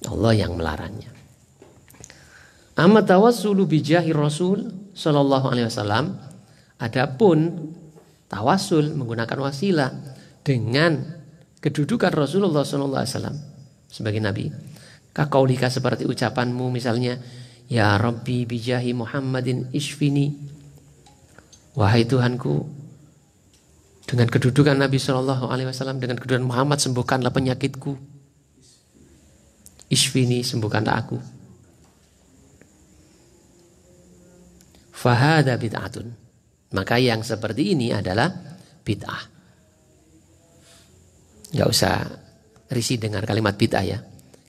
Allah yang melarangnya. Amma tawassulu bijahi Rasul sallallahu alaihi wasallam, adapun tawasul menggunakan wasilah dengan kedudukan Rasulullah sallallahu alaihi wasallam sebagai nabi, kaqaulika, seperti ucapanmu misalnya, ya Rabbi bijahi Muhammadin ishfini, wahai Tuhanku, dengan kedudukan Nabi Shallallahu Alaihi Wasallam, dengan kedudukan Muhammad, sembuhkanlah penyakitku. Ishfini, sembuhkanlah aku. Fahada bid'atun, maka yang seperti ini adalah bid'ah. Gak usah risih dengan kalimat bid'ah ya,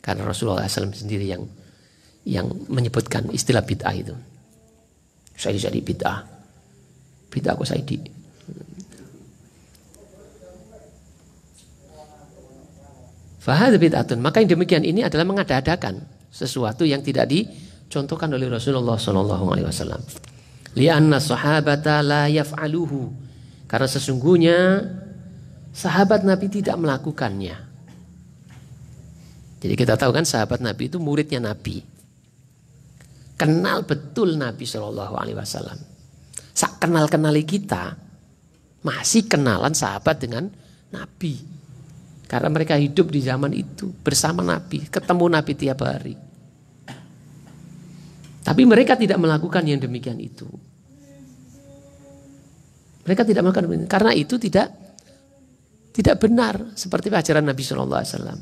karena Rasulullah SAW sendiri yang menyebutkan istilah bid'ah itu. Saya jadi bid'ah. Bid'ah kok Saidi. Fahad bid'atun, maka yang demikian ini adalah mengada-adakan sesuatu yang tidak dicontohkan oleh Rasulullah SAW. Lianna sahabata la yaf'aluhu, karena sesungguhnya sahabat Nabi tidak melakukannya. Jadi kita tahu kan sahabat Nabi itu muridnya Nabi, kenal betul Nabi SAW. Sak kenal-kenali kita masih kenalan sahabat dengan Nabi. Karena mereka hidup di zaman itu bersama Nabi, ketemu Nabi tiap hari. Tapi mereka tidak melakukan yang demikian itu. Mereka tidak melakukan, karena itu tidak benar seperti ajaran Nabi Shallallahu Alaihi Wasallam.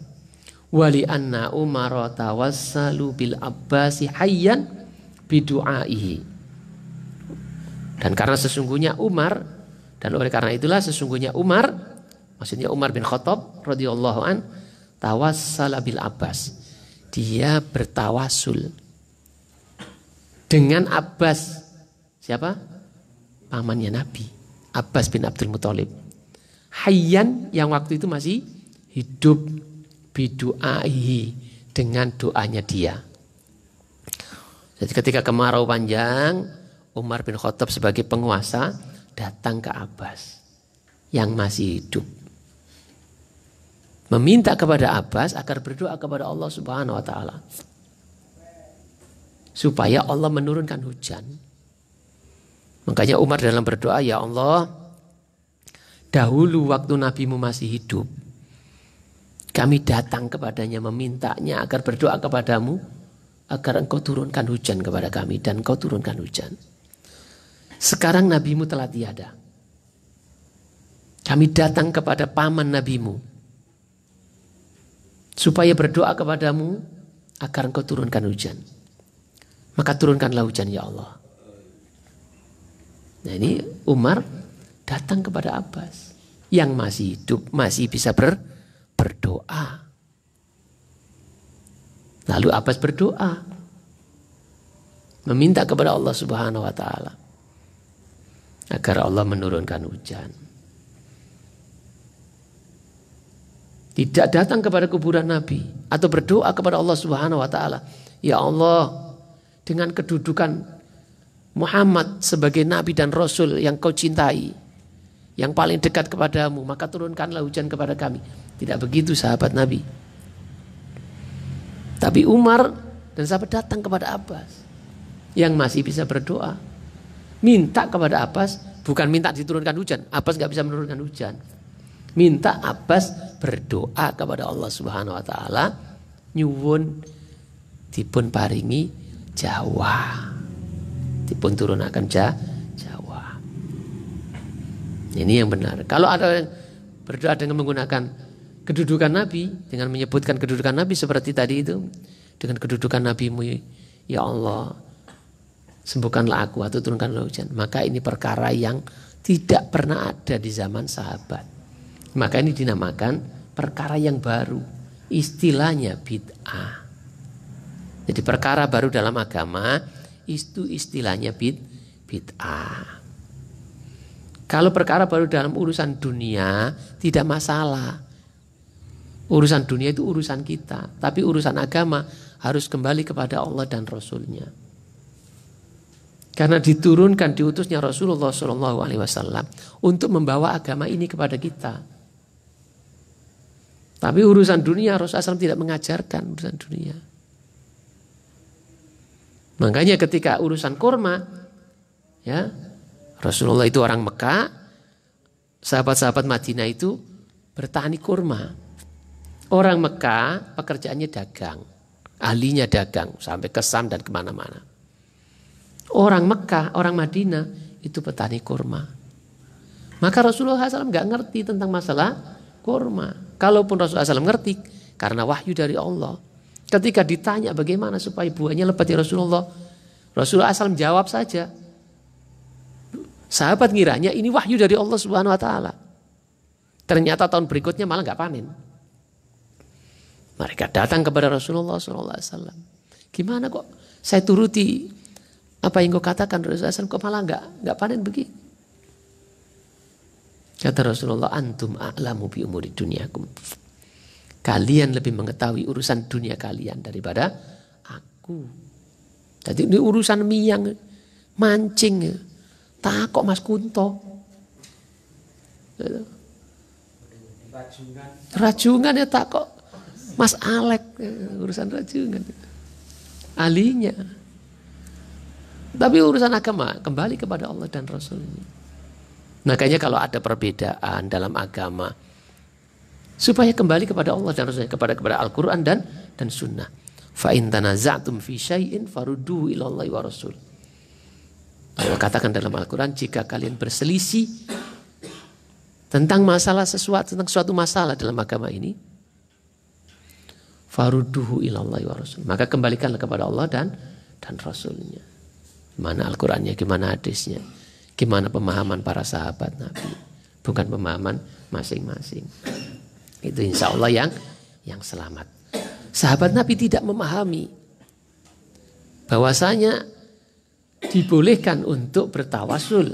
Wali anna Umar tawassalu bil Abbasi hayyan bidu'aihi. Dan karena sesungguhnya Umar, dan oleh karena itulah sesungguhnya Umar, maksudnya Umar bin Khattab radhiyallahu an, tawassala bil Abbas. Dia bertawasul dengan Abbas. Siapa? pamannya Nabi, Abbas bin Abdul Muthalib. Hayyan yang waktu itu masih hidup, bidu'aihi dengan doanya dia. Jadi ketika kemarau panjang, Umar bin Khattab sebagai penguasa datang ke Abbas yang masih hidup. Meminta kepada Abbas agar berdoa kepada Allah Subhanahu wa taala. Supaya Allah menurunkan hujan. Makanya Umar dalam berdoa, ya Allah, dahulu waktu nabimu masih hidup, kami datang kepadanya memintanya agar berdoa kepadamu agar engkau turunkan hujan kepada kami, dan engkau turunkan hujan. Sekarang nabimu telah tiada. Kami datang kepada paman nabimu supaya berdoa kepadamu agar engkau turunkan hujan. Maka turunkanlah hujan ya Allah. Nah ini Umar datang kepada Abbas yang masih hidup, masih bisa berdoa. Lalu Abbas berdoa, meminta kepada Allah Subhanahu wa taala agar Allah menurunkan hujan. Tidak datang kepada kuburan Nabi atau berdoa kepada Allah Subhanahu wa taala, ya Allah, dengan kedudukan Muhammad sebagai Nabi dan Rasul yang kau cintai, yang paling dekat kepadamu, maka turunkanlah hujan kepada kami. Tidak begitu sahabat Nabi. Tapi Umar dan sahabat datang kepada Abbas yang masih bisa berdoa. Minta kepada Abbas, bukan minta diturunkan hujan. Abbas gak bisa menurunkan hujan. Minta Abbas berdoa kepada Allah Subhanahu wa taala, nyuwun dipun paringi Jawa. Dipun turunaken Jawa. Ini yang benar. Kalau ada yang berdoa dengan menggunakan kedudukan Nabi, dengan menyebutkan kedudukan Nabi seperti tadi itu, dengan kedudukan Nabimu, ya Allah, sembuhkanlah aku atau turunkanlah hujan, maka ini perkara yang tidak pernah ada di zaman sahabat. Maka ini dinamakan perkara yang baru, istilahnya bid'ah. Jadi perkara baru dalam agama itu istilahnya bid'ah. Kalau perkara baru dalam urusan dunia tidak masalah. Urusan dunia itu urusan kita, tapi urusan agama harus kembali kepada Allah dan Rasulnya. Karena diturunkan, diutusnya Rasulullah SAW untuk membawa agama ini kepada kita. Tapi urusan dunia Rasulullah SAW tidak mengajarkan urusan dunia. Makanya ketika urusan kurma, ya, Rasulullah itu orang Mekah, sahabat-sahabat Madinah itu bertani kurma. Orang Mekah pekerjaannya dagang, ahlinya dagang sampai ke Sam dan kemana-mana. Orang Mekah, orang Madinah itu petani kurma. Maka Rasulullah SAW nggak ngerti tentang masalah kurma. Kalaupun Rasulullah SAW ngerti, karena wahyu dari Allah. Ketika ditanya bagaimana supaya buahnya lebat ya Rasulullah, Rasulullah SAW jawab saja. Sahabat ngiranya ini wahyu dari Allah Subhanahu wa taala. Ternyata tahun berikutnya malah nggak panen. Mereka datang kepada Rasulullah SAW. Gimana kok saya turuti apa yang kau katakan Rasulullah SAW, kok malah nggak panen begini? Kata Rasulullah, antum a'lamu bi umuri dunyakum. Kalian lebih mengetahui urusan dunia kalian daripada aku. Jadi ini urusan miyang, mancing, takok Mas Kunto. Rajungan ya takok Mas Alek, urusan rajungan. Ahlinya. Tapi urusan agama kembali kepada Allah dan Rasulnya. Makanya kalau ada perbedaan dalam agama, supaya kembali kepada Allah dan Rasulnya, kepada Al-Quran dan Sunnah. Fa in tanaza'tum fi syai'in farudduhu ila Allahi wa Rasul. Allah katakan dalam Al-Quran, jika kalian berselisih tentang masalah sesuatu, tentang suatu masalah dalam agama ini, farudduhu ila Allahi wa Rasul. Maka kembalikanlah kepada Allah dan Rasulnya. Gimana Al-Qurannya, gimana hadisnya, gimana pemahaman para sahabat Nabi, bukan pemahaman masing-masing. Itu insya Allah yang selamat. Sahabat Nabi tidak memahami bahwasanya dibolehkan untuk bertawasul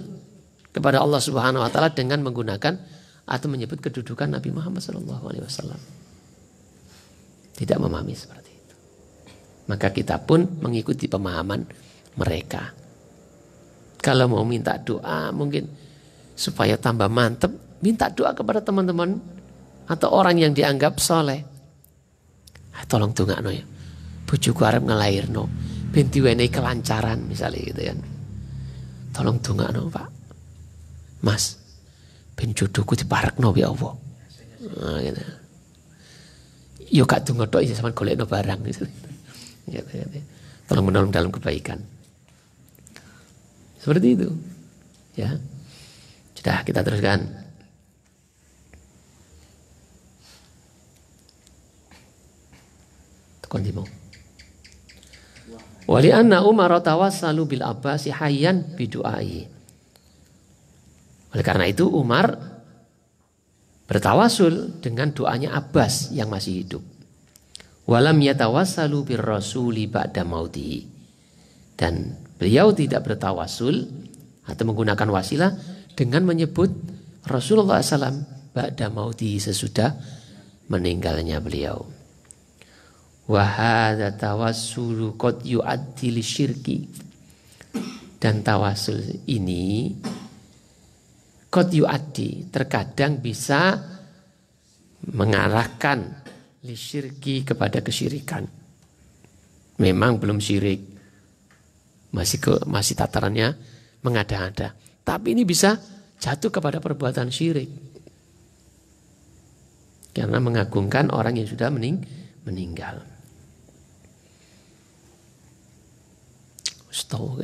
kepada Allah Subhanahu wa taala dengan menggunakan atau menyebut kedudukan Nabi Muhammad SAW. Tidak memahami seperti itu. Maka kita pun mengikuti pemahaman mereka. Kalau mau minta doa mungkin supaya tambah mantep, minta doa kepada teman-teman atau orang yang dianggap soleh. Tolong dongakno ya. Bojoku arep ngelairno, ben diwenehi kelancaran misalnya gitu kan. Tolong dongakno, Pak. Mas, ben jodohku diparekno ya Allah. Nah, gitu. Yo gak donga tok ya sampean golekno barang gitu. Gitu. Tolong menolong dalam kebaikan. Seperti itu. Ya. Sudah kita teruskan. Kondimo. Wali anna Umar tawassalu bil Abbasi hayyan bidu'ai. Oleh karena itu Umar bertawasul dengan doanya Abbas yang masih hidup. Walam yatawassalu bir rasuli ba'da mautihi. Dan beliau tidak bertawasul atau menggunakan wasilah dengan menyebut Rasulullah SAW ba'da mautihi sesudah meninggalnya beliau. Wa hadza tawassulu qad yu'addi lisyirki. Dan tawasul ini qad yu'addi terkadang bisa mengarahkan lisyirki kepada kesyirikan. Memang belum syirik. Masih tatarannya mengada-ada. Tapi ini bisa jatuh kepada perbuatan syirik. Karena mengagungkan orang yang sudah meninggal. Tahu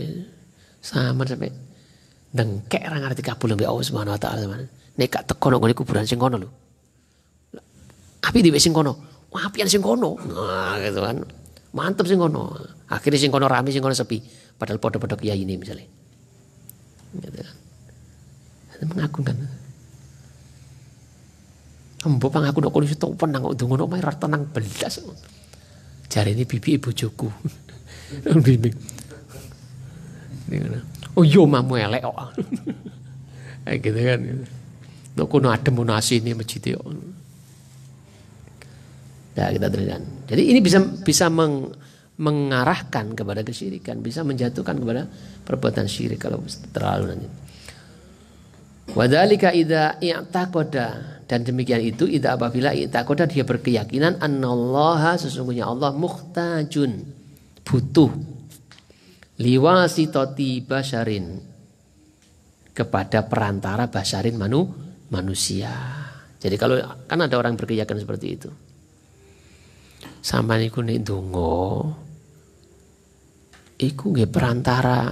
sama sampai dengkek orang ngerti kabul mbek Allah Subhanahu wa taala. Nek gak teko nang kuburan sing kono lho. Api dhewe sing kono. Apian sing kono. Nah, gitu kan. Mantep sing kono. Akhirnya sing kono rame, sing kono sepi. Padahal podo-podo kiai ini misalnya. Gitu kan. Itu mengagungkan. Embo pangaku nek kono sitok penang kok ndonga omahe ra tenang belas. Jare ini bibi bojoku. Bimbing. Oh yo mamu elek kok. Kayak gitu kan. Nek kono adem ono asine masjid kok. Nah, kita teruskan. Jadi ini bisa mengarahkan kepada kesyirikan, bisa menjatuhkan kepada perbuatan syirik kalau terlalu nanti. Wadzalika idza i'taqada, dan demikian itu idza apabila i'taqada dia berkeyakinan annallaha sesungguhnya Allah muhtajun butuh liwasitati basyarin kepada perantara basyarin manusia. Jadi kalau kan ada orang berkeyakinan seperti itu. Sampai niku nek ndonga iku nggih perantara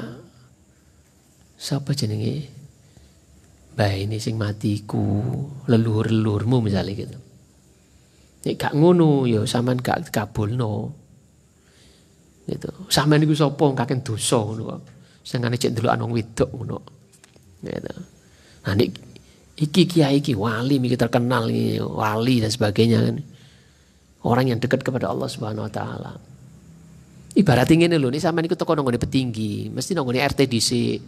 sapa jenenge mbah ini sing matiku, leluhur-leluhurmu misalnya gitu. Nek gak ngono ya sampean gak kabulno. Gitu. Sampean niku sapa kakek dosa ngono kok. Sengane cek ndelokan wong wedok ngono. Gitu. Nah nek iki kiai iki wali iki terkenal iki wali dan sebagainya kan. Orang yang dekat kepada Allah Subhanahu wa taala. Ibarat ngene lho, nek sampean iku teko nang ngene petinggi, mesti nang ngene RT dhisik,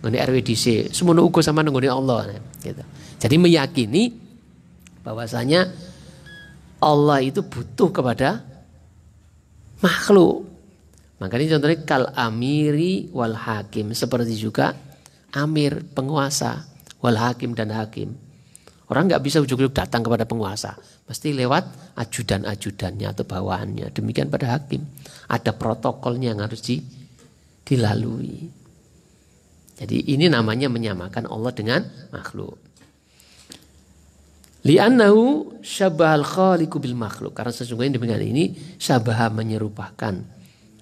ngene RW dhisik, semono uga sampean nang ngene Allah gitu. Jadi meyakini bahwasanya Allah itu butuh kepada makhluk. Makanya contohnya kal amiri wal hakim, seperti juga amir penguasa wal hakim dan hakim. Orang nggak bisa ujuk-ujuk datang kepada penguasa, pasti lewat ajudan-ajudannya atau bawahannya. Demikian pada hakim, ada protokolnya yang harus dilalui. Jadi ini namanya menyamakan Allah dengan makhluk. Li'annahu syabahal khaliqu bil makhluk, karena sesungguhnya demikian ini syabah menyerupakan,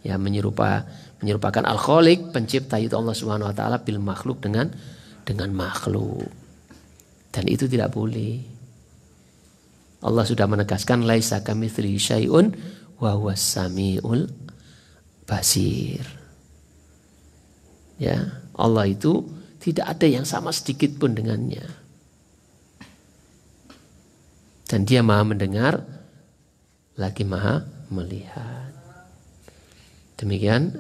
ya menyerupakan al khaliq pencipta itu Allah Subhanahu wa taala bil makhluk dengan makhluk. Dan itu tidak boleh. Allah sudah menegaskan laisa kamitslihi syai'un wa huwas samiul basir. Ya, Allah itu tidak ada yang sama sedikit pun dengannya. Dan dia Maha mendengar lagi Maha melihat. Demikian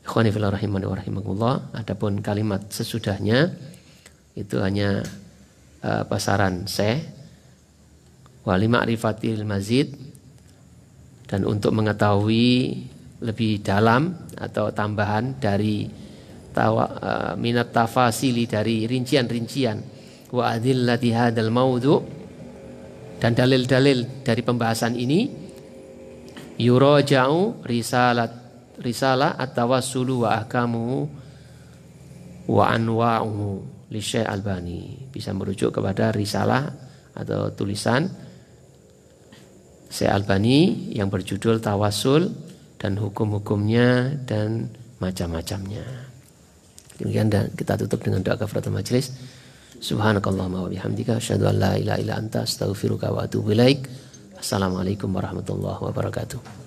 Ikhwani fillah rahimani wa rahimakumullah. Adapun kalimat sesudahnya itu hanya pasaran Syekh wa li ma'rifatil mazid, dan untuk mengetahui lebih dalam atau tambahan dari minat tafasili, dari rincian-rincian wa adillati hadzal maudhu, dan dalil-dalil dari pembahasan ini, yuraja'u risalah at-tawassulu wa ahkamuhu wa anwa'uhu li Syekh Albani. Bisa merujuk kepada risalah atau tulisan Syekh Albani yang berjudul Tawassul dan hukum-hukumnya dan macam-macamnya. Demikian, dan kita tutup dengan doa kafaratul majelis. Subhanakallahumma wa bihamdika asyhadu an la ilaha illa anta astaghfiruka wa atubu ilaik. Assalamualaikum warahmatullahi wabarakatuh.